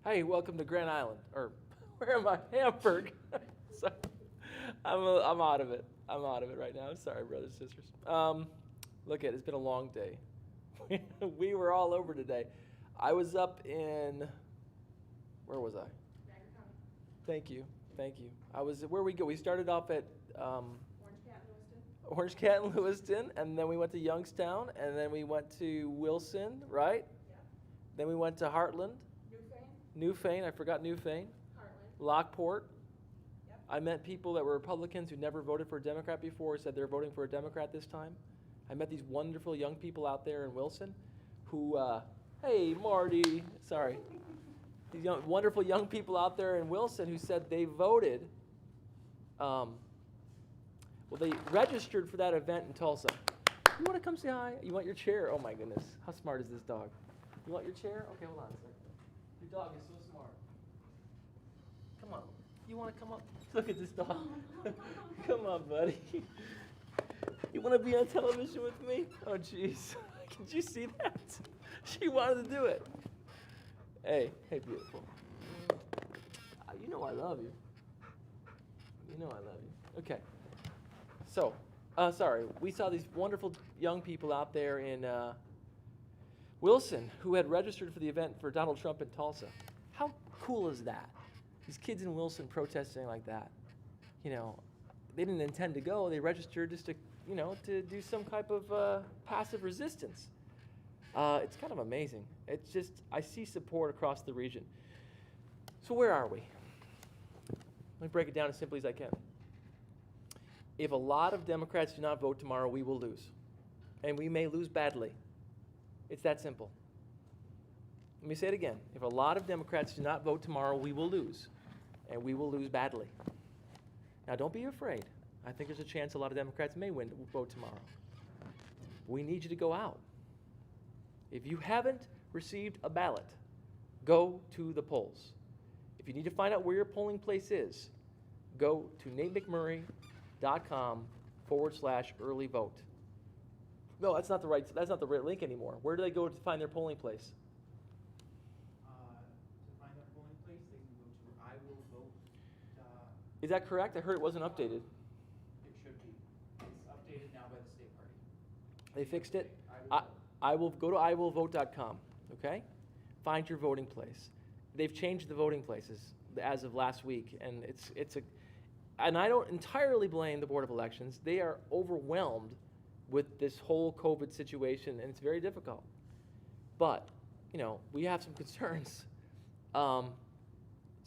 Hey, welcome to Grand Island, or where am I? Hamburg. So, I'm out of it. I'm out of it right now. I'm sorry, brothers and sisters. Look at it. It's been a long day. We were all over today. I was up in, where was I? Thank you. Thank you. I was, where we go? We started off at Orange Cat in Lewiston, and then we went to Youngstown, and then we went to Wilson, right? Then we went to Heartland. Newfane, I forgot Newfane. Lockport. I met people that were Republicans who never voted for a Democrat before, said they're voting for a Democrat this time. I met these wonderful young people out there in Wilson who, hey, Marty, sorry. These wonderful young people out there in Wilson who said they voted, well, they registered for that event in Tulsa. You want to come say hi? You want your chair? Oh my goodness, how smart is this dog? You want your chair? Okay, hold on a second. Your dog is so smart. Come on. You want to come up? Look at this dog. Come on, buddy. You want to be on television with me? Oh, jeez. Did you see that? She wanted to do it. Hey, beautiful. You know I love you. You know I love you. Okay. So, sorry. We saw these wonderful young people out there in Wilson who had registered for the event for Donald Trump in Tulsa. How cool is that? These kids in Wilson protesting like that. You know, they didn't intend to go. They registered just to, you know, to do some type of passive resistance. It's kind of amazing. It's just, I see support across the region. So where are we? Let me break it down as simply as I can. If a lot of Democrats do not vote tomorrow, we will lose. And we may lose badly. It's that simple. Let me say it again. If a lot of Democrats do not vote tomorrow, we will lose. And we will lose badly. Now, don't be afraid. I think there's a chance a lot of Democrats may vote tomorrow. We need you to go out. If you haven't received a ballot, go to the polls. If you need to find out where your polling place is, go to natemickmurray.com/early vote. No, that's not the right link anymore. Where do they go to find their polling place? To find their polling place, they can go to iwillvote. Is that correct? I heard it wasn't updated. It should be. It's updated now by the state party. They fixed it? I I will go to iwillvote.com, okay? Find your voting place. They've changed the voting places as of last week, and and I don't entirely blame the Board of Elections. They are overwhelmed with this whole COVID situation, and it's very difficult. But, you know, we have some concerns. So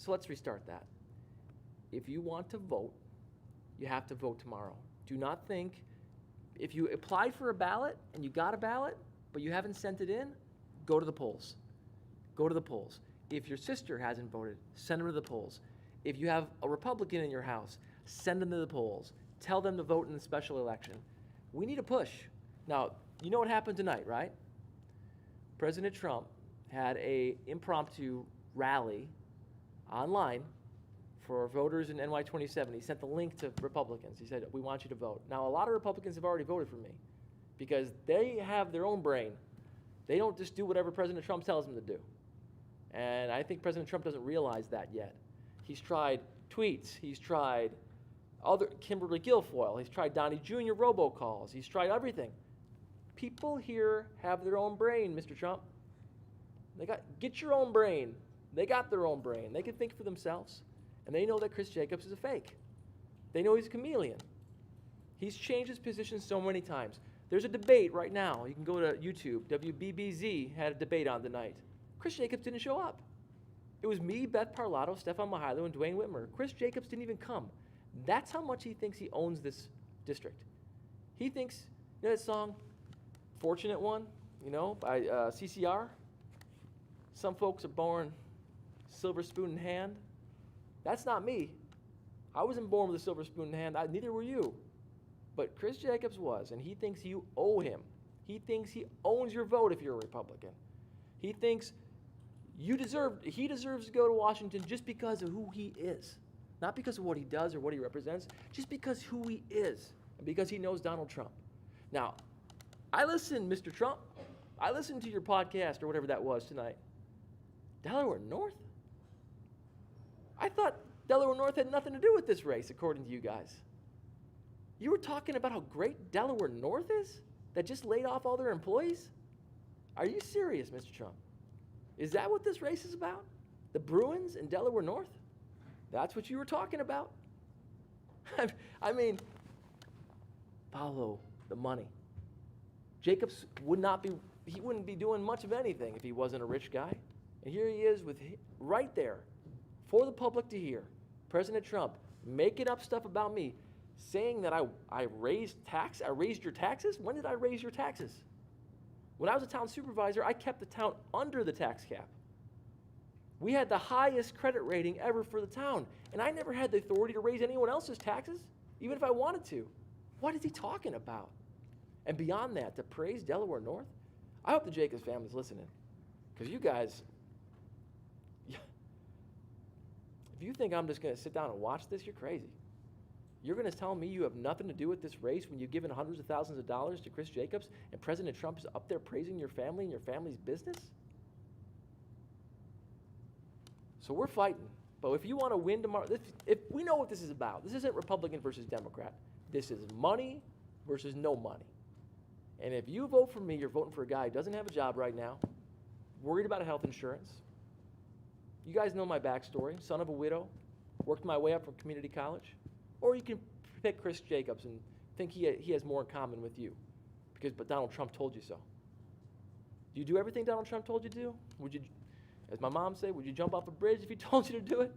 let's restart that. If you want to vote, you have to vote tomorrow. Do not think, if you applied for a ballot and you got a ballot, but you haven't sent it in, go to the polls. Go to the polls. If your sister hasn't voted, send them to the polls. If you have a Republican in your house, send them to the polls. Tell them to vote in the special election. We need a push. Now, you know what happened tonight, right? President Trump had an impromptu rally online for voters in NY27. He sent the link to Republicans. He said, we want you to vote. Now, a lot of Republicans have already voted for me because they have their own brain. They don't just do whatever President Trump tells them to do. And I think President Trump doesn't realize that yet. He's tried tweets. He's tried Kimberly Guilfoyle. He's tried Donnie Jr. robocalls. He's tried everything. People here have their own brain, Mr. Trump. Get your own brain. They got their own brain. They can think for themselves. And they know that Chris Jacobs is a fake. They know he's a chameleon. He's changed his position so many times. There's a debate right now. You can go to YouTube. WBBZ had a debate on tonight. Chris Jacobs didn't show up. It was me, Beth Parlato, Stefan Mihailo, and Dwayne Whitmer. Chris Jacobs didn't even come. That's how much he thinks he owns this district. He thinks, you know that song, Fortunate One, you know, by CCR? Some folks are born silver spoon in hand. That's not me. I wasn't born with a silver spoon in hand. Neither were you. But Chris Jacobs was, and he thinks you owe him. He thinks he owns your vote if you're a Republican. He thinks he deserves to go to Washington just because of who he is. Not because of what he does or what he represents, just because who he is, and because he knows Donald Trump. Now, I listened, Mr. Trump. I listened to your podcast or whatever that was tonight. Delaware North? I thought Delaware North had nothing to do with this race, according to you guys. You were talking about how great Delaware North is, that just laid off all their employees? Are you serious, Mr. Trump? Is that what this race is about? The Bruins in Delaware North? That's what you were talking about? I mean, follow the money. Jacobs wouldn't be doing much of anything if he wasn't a rich guy. And here he is right there for the public to hear. President Trump making up stuff about me, saying that I raised your taxes? When did I raise your taxes? When I was a town supervisor, I kept the town under the tax cap. We had the highest credit rating ever for the town, and I never had the authority to raise anyone else's taxes, even if I wanted to. What is he talking about? And beyond that, to praise Delaware North? I hope the Jacobs family's listening, because you guys, if you think I'm just going to sit down and watch this, you're crazy. You're going to tell me you have nothing to do with this race when you've given hundreds of thousands of dollars to Chris Jacobs and President Trump is up there praising your family and your family's business? So we're fighting. But if you want to win tomorrow, if we know what this is about. This isn't Republican versus Democrat. This is money versus no money. And if you vote for me, you're voting for a guy who doesn't have a job right now, worried about health insurance. You guys know my backstory, son of a widow, worked my way up from community college. Or you can pick Chris Jacobs and think he has more in common with you but Donald Trump told you so. Do you do everything Donald Trump told you to do? Would you, as my mom said, would you jump off a bridge if he told you to do it?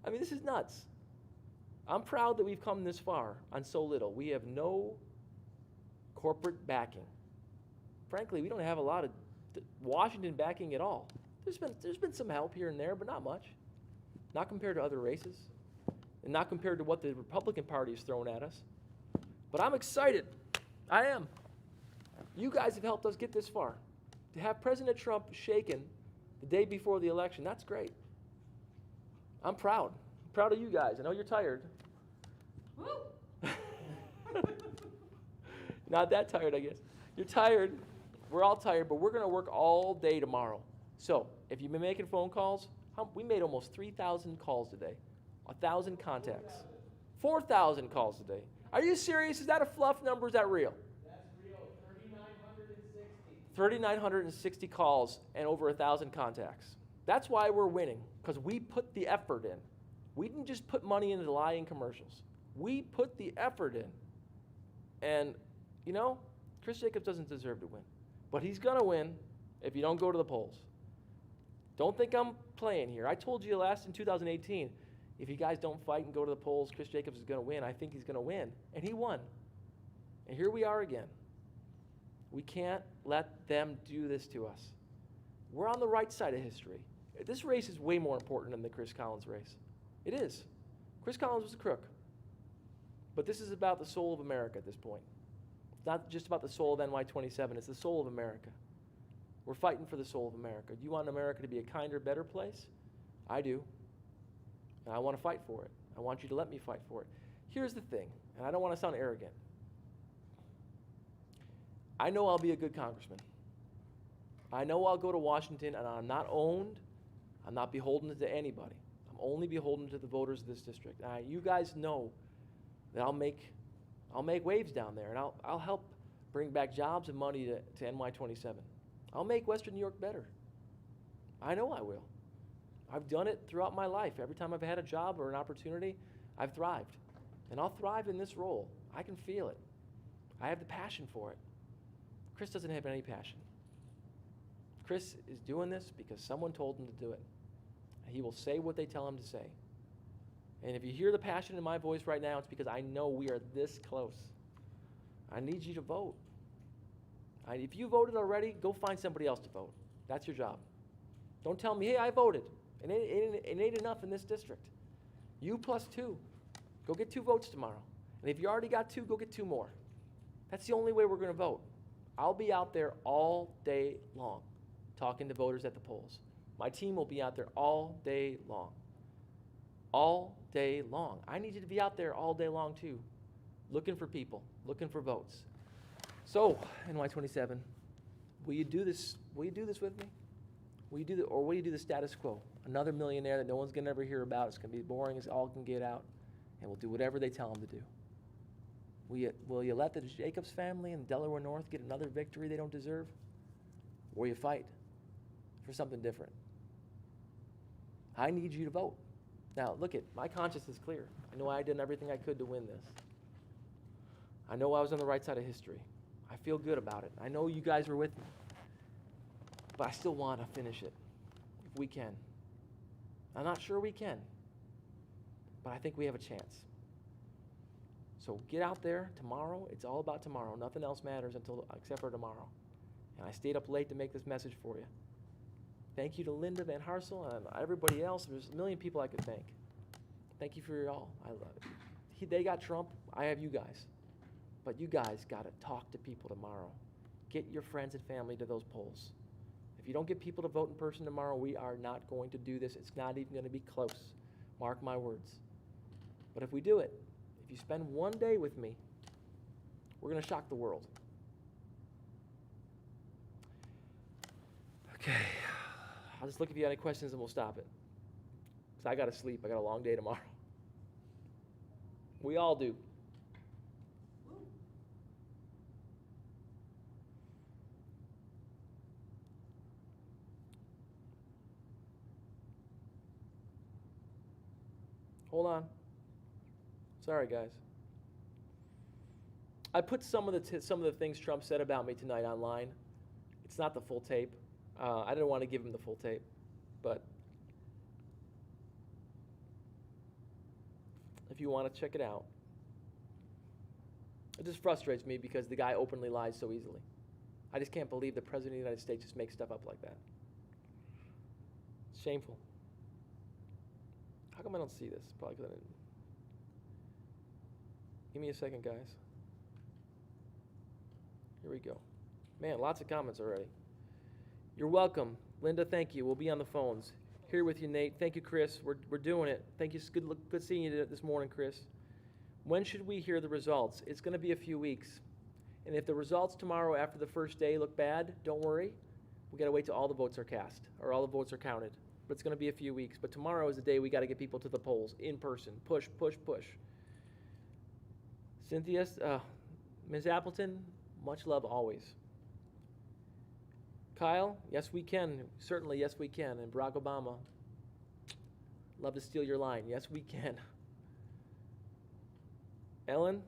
I mean, this is nuts. I'm proud that we've come this far on so little. We have no corporate backing. Frankly, we don't have a lot of Washington backing at all. There's been some help here and there, but not much. Not compared to other races. And not compared to what the Republican Party is throwing at us. But I'm excited. I am. You guys have helped us get this far. To have President Trump shaken the day before the election, that's great. I'm proud. I'm proud of you guys. I know you're tired. Woo! Not that tired, I guess. You're tired. We're all tired, but we're going to work all day tomorrow. So if you've been making phone calls, we made almost 3,000 calls today. 1,000 contacts. 4,000 calls a day. Are you serious? Is that a fluff number? Is that real? That's real, 3,960. 3,960 calls and over 1,000 contacts. That's why we're winning, because we put the effort in. We didn't just put money into lying commercials. We put the effort in. And, you know, Chris Jacobs doesn't deserve to win. But he's going to win if you don't go to the polls. Don't think I'm playing here. I told you in 2018, if you guys don't fight and go to the polls, Chris Jacobs is going to win. I think he's going to win. And he won. And here we are again. We can't let them do this to us. We're on the right side of history. This race is way more important than the Chris Collins race. It is. Chris Collins was a crook. But this is about the soul of America at this point. It's not just about the soul of NY27. It's the soul of America. We're fighting for the soul of America. Do you want America to be a kinder, better place? I do. And I want to fight for it. I want you to let me fight for it. Here's the thing, and I don't want to sound arrogant. I know I'll be a good congressman. I know I'll go to Washington, and I'm not owned. I'm not beholden to anybody. I'm only beholden to the voters of this district. You guys know that I'll make waves down there, and I'll help bring back jobs and money to NY27. I'll make Western New York better. I know I will. I've done it throughout my life. Every time I've had a job or an opportunity, I've thrived. And I'll thrive in this role. I can feel it. I have the passion for it. Chris doesn't have any passion. Chris is doing this because someone told him to do it. He will say what they tell him to say. And if you hear the passion in my voice right now, it's because I know we are this close. I need you to vote. If you voted already, go find somebody else to vote. That's your job. Don't tell me, hey, I voted. And it ain't enough in this district. You plus 2. Go get 2 votes tomorrow. And if you already got 2, go get 2 more. That's the only way we're going to vote. I'll be out there all day long talking to voters at the polls. My team will be out there all day long. All day long. I need you to be out there all day long too, looking for people, looking for votes. So, NY27, will you do this with me? Will you do the, or will you do the status quo? Another millionaire that no one's going to ever hear about. It's going to be boring as all can get out, and we'll do whatever they tell them to do. Will you let the Jacobs family in Delaware North get another victory they don't deserve? Or will you fight for something different? I need you to vote. Now, look it, my conscience is clear. I know I did everything I could to win this. I know I was on the right side of history. I feel good about it. I know you guys were with me. But I still want to finish it, if we can. I'm not sure we can, but I think we have a chance. So get out there tomorrow. It's all about tomorrow. Nothing else matters except for tomorrow. And I stayed up late to make this message for you. Thank you to Linda Van Harsel and everybody else. There's a million people I could thank. Thank you for your all. I love it. They got Trump. I have you guys. But you guys got to talk to people tomorrow. Get your friends and family to those polls. If you don't get people to vote in person tomorrow, we are not going to do this. It's not even going to be close. Mark my words. But if we do it, if you spend one day with me, we're going to shock the world. Okay. I'll just look if you have any questions and we'll stop it. Because I got to sleep. I got a long day tomorrow. We all do. Woo. Hold on. Sorry, guys. I put some of the things Trump said about me tonight online. It's not the full tape. I didn't want to give him the full tape, but if you want to check it out. It just frustrates me because the guy openly lies so easily. I just can't believe the President of the United States just makes stuff up like that. It's shameful. How come I don't see this? Probably because I didn't. Give me a second, guys. Here we go. Man, lots of comments already. You're welcome. Linda, thank you. We'll be on the phones. Here with you, Nate. Thank you, Chris. We're doing it. Thank you. It's good seeing you this morning, Chris. When should we hear the results? It's going to be a few weeks. And if the results tomorrow after the first day look bad, don't worry. We got to wait till all the votes are cast or all the votes are counted. But it's going to be a few weeks. But tomorrow is the day we got to get people to the polls in person. Push, push, push. Cynthia, Ms. Appleton, much love always. Kyle, yes we can. Certainly, yes we can. And Barack Obama, love to steal your line. Yes we can. Ellen,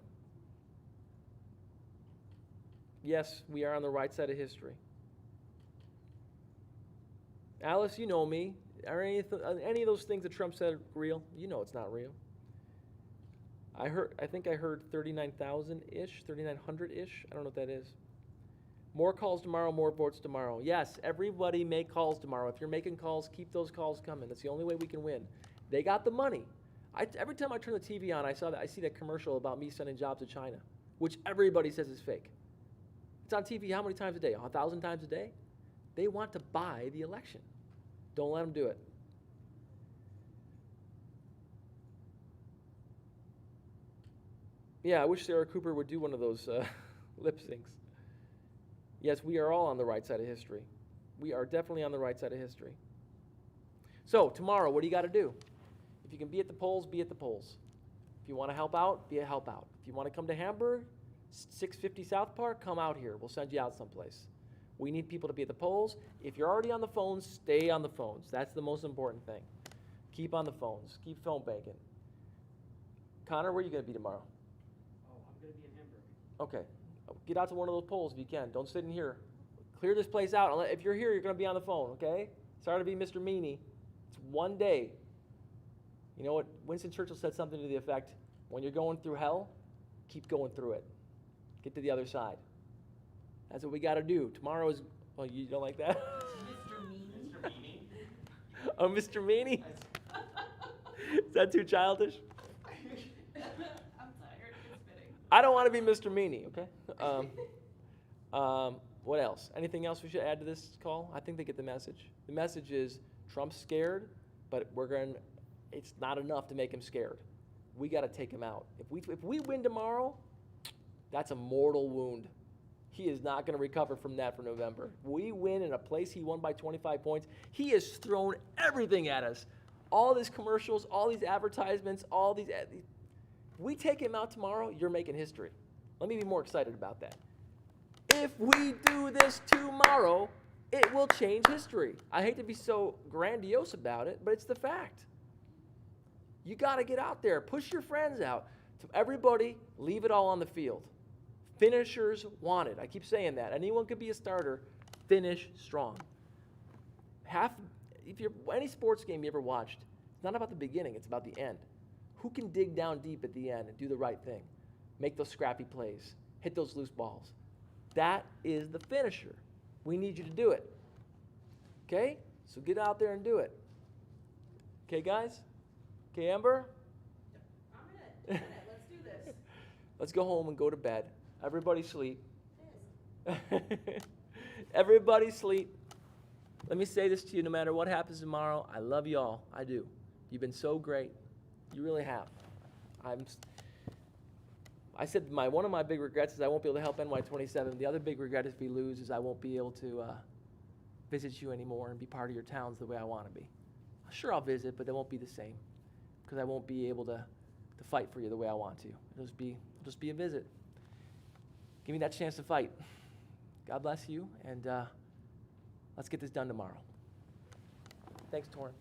yes, we are on the right side of history. Alice, you know me. Are any of those things that Trump said real? You know it's not real. I think I heard 39,000-ish, 3,900-ish. I don't know what that is. More calls tomorrow, more votes tomorrow. Yes, everybody make calls tomorrow. If you're making calls, keep those calls coming. That's the only way we can win. They got the money. Every time I turn the TV on, I see that commercial about me sending jobs to China, which everybody says is fake. It's on TV how many times a day? 1,000 times a day? They want to buy the election. Don't let them do it. Yeah, I wish Sarah Cooper would do one of those lip syncs. Yes, we are all on the right side of history. We are definitely on the right side of history. So, tomorrow, what do you got to do? If you can be at the polls, be at the polls. If you want to help out, be a help out. If you want to come to Hamburg, 650 South Park, come out here. We'll send you out someplace. We need people to be at the polls. If you're already on the phones, stay on the phones. That's the most important thing. Keep on the phones. Keep phone banking. Connor, where are you going to be tomorrow? Oh, I'm going to be in Hamburg. Okay. Get out to one of those polls if you can. Don't sit in here. Clear this place out. If you're here, you're going to be on the phone, okay? Sorry to be Mr. Meanie. It's one day. You know what? Winston Churchill said something to the effect, when you're going through hell, keep going through it. Get to the other side. That's what we got to do. Tomorrow is, oh, you don't like that? Mr. Meanie. Mr. Meanie? Oh, Mr. Meanie? Is that too childish? I'm tired. It's fitting. I don't want to be Mr. Meanie, okay? What else? Anything else we should add to this call? I think they get the message. The message is Trump's scared, but it's not enough to make him scared. We got to take him out. If we win tomorrow, that's a mortal wound. He is not going to recover from that for November. We win in a place he won by 25 points. He has thrown everything at us. All these commercials, all these advertisements, all these. If we take him out tomorrow, you're making history. Let me be more excited about that. If we do this tomorrow, it will change history. I hate to be so grandiose about it, but it's the fact. You got to get out there. Push your friends out. To everybody, leave it all on the field. Finishers wanted. I keep saying that. Anyone could be a starter. Finish strong. If you're any sports game you ever watched, it's not about the beginning, it's about the end. Who can dig down deep at the end and do the right thing? Make those scrappy plays. Hit those loose balls. That is the finisher. We need you to do it. Okay? So get out there and do it. Okay, guys? Okay, Amber? I'm in it. Let's do this. Let's go home and go to bed. Everybody sleep. Everybody sleep. Let me say this to you, no matter what happens tomorrow, I love you all. I do. You've been so great. You really have. I said one of my big regrets is I won't be able to help NY27. The other big regret if we lose is I won't be able to visit you anymore and be part of your towns the way I want to be. Sure, I'll visit, but it won't be the same because I won't be able to fight for you the way I want to. It'll just be a visit. Give me that chance to fight. God bless you, and let's get this done tomorrow. Thanks, Torrin.